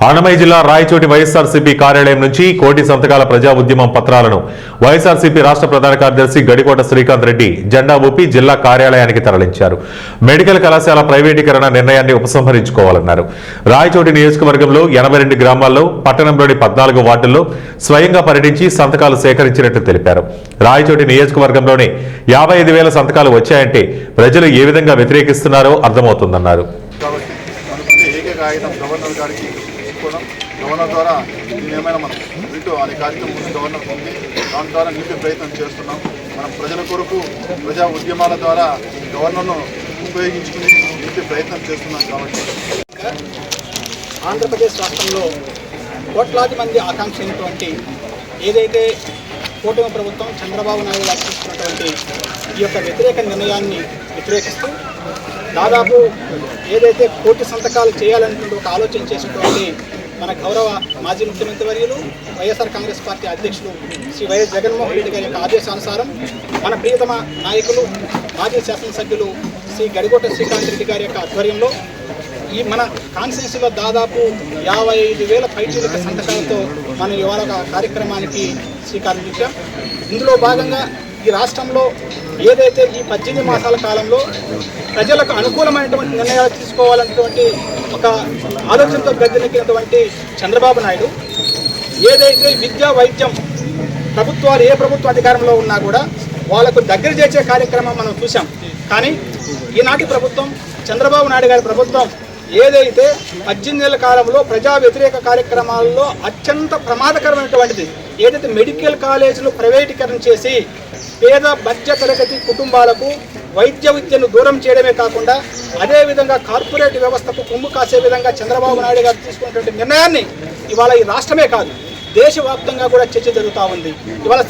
అన్నమయ్య జిల్లా రాయచోటి వైఎస్ఆర్సీపీ కార్యాలయం నుంచి కోటి సంతకాల ప్రజా ఉద్యమం పత్రాలను వైఎస్ఆర్సీపీ రాష్ట్ర ప్రధాన కార్యదర్శి గడికోట శ్రీకాంత్ రెడ్డి జెండా ఊపి జిల్లా కార్యాలయానికి తరలించారు. మెడికల్ కళాశాల ప్రైవేటీకరణ నిర్ణయాన్ని ఉపసంహరించుకోవాలన్నారు. రాయచోటి నియోజకవర్గంలో 82 గ్రామాల్లో పట్టణంలోని 14 వార్డుల్లో స్వయంగా పర్యటించి సంతకాలు సేకరించినట్టు తెలిపారు. రాయచోటి నియోజకవర్గంలోనే 55,000 సంతకాలు వచ్చాయంటే ప్రజలు ఏ విధంగా వ్యతిరేకిస్తున్నారో అర్థమవుతుందన్నారు. గవర్నర్ ద్వారా ఏమైనా మనం వీటు అనే కార్యక్రమం గవర్నర్ ఉంది. దాని ద్వారా నిలిపే ప్రయత్నం చేస్తున్నాం. మనం ప్రజల కొరకు ప్రజా ఉద్యమాల ద్వారా గవర్నర్ను ఉపయోగించుకుని నిలిపే ప్రయత్నం చేస్తున్నాం. కాబట్టి ఆంధ్రప్రదేశ్ రాష్ట్రంలో కోట్లాది మంది ఆకాంక్ష అయినటువంటి ఏదైతే కూటమి ప్రభుత్వం చంద్రబాబు నాయుడు గారు తీసుకున్నటువంటి ఈ యొక్క వ్యతిరేక నిర్ణయాన్ని వ్యతిరేకిస్తూ దాదాపు ఏదైతే కోటి సంతకాలు చేయాలనేటువంటి ఒక ఆలోచన చేసినటువంటి మన గౌరవ మాజీ ముఖ్యమంత్రి వర్యులు వైఎస్ఆర్ కాంగ్రెస్ పార్టీ అధ్యక్షులు శ్రీ వైఎస్ జగన్మోహన్ రెడ్డి గారి యొక్క ఆదేశానుసారం మన ప్రియతమ నాయకులు మాజీ శాసనసభ్యులు శ్రీ గడికోట శ్రీకాంత్ రెడ్డి గారి యొక్క ఆధ్వర్యంలో ఈ మన కాన్స్టిట్యూన్సీలో దాదాపు 55,000 పైచీలక సంతకాలతో మనం ఇవాళ కార్యక్రమానికి శ్రీకారం చుట్టాం. ఇందులో భాగంగా ఈ రాష్ట్రంలో ఏదైతే ఈ 18 మాసాల కాలంలో ప్రజలకు అనుకూలమైనటువంటి నిర్ణయాలు తీసుకోవాలన్నటువంటి ఒక ఆలోచనతో గద్దెనెక్కినటువంటి చంద్రబాబు నాయుడు ఏదైతే విద్యా వైద్యం ప్రభుత్వాలు ఏ ప్రభుత్వ అధికారంలో ఉన్నా కూడా వాళ్ళకు దగ్గర చేసే కార్యక్రమం మనం చూసాం. కానీ ఈనాటి ప్రభుత్వం చంద్రబాబు నాయుడు గారి ప్రభుత్వం ఏదైతే 18 ఏళ్ల కాలంలో ప్రజా వ్యతిరేక కార్యక్రమాల్లో అత్యంత ప్రమాదకరమైనటువంటిది ఏదైతే మెడికల్ కాలేజీలు ప్రైవేటీకరణ చేసి పేద మధ్య తరగతి కుటుంబాలకు వైద్య విద్యను దూరం చేయడమే కాకుండా అదేవిధంగా కార్పొరేట్ వ్యవస్థకు కొమ్ము కాసే విధంగా చంద్రబాబు నాయుడు గారు తీసుకున్నటువంటి నిర్ణయాన్ని ఇవాళ ఈ రాష్ట్రమే కాదు దేశవ్యాప్తంగా కూడా చర్చ జరుగుతూ ఉంది. ఇవాళ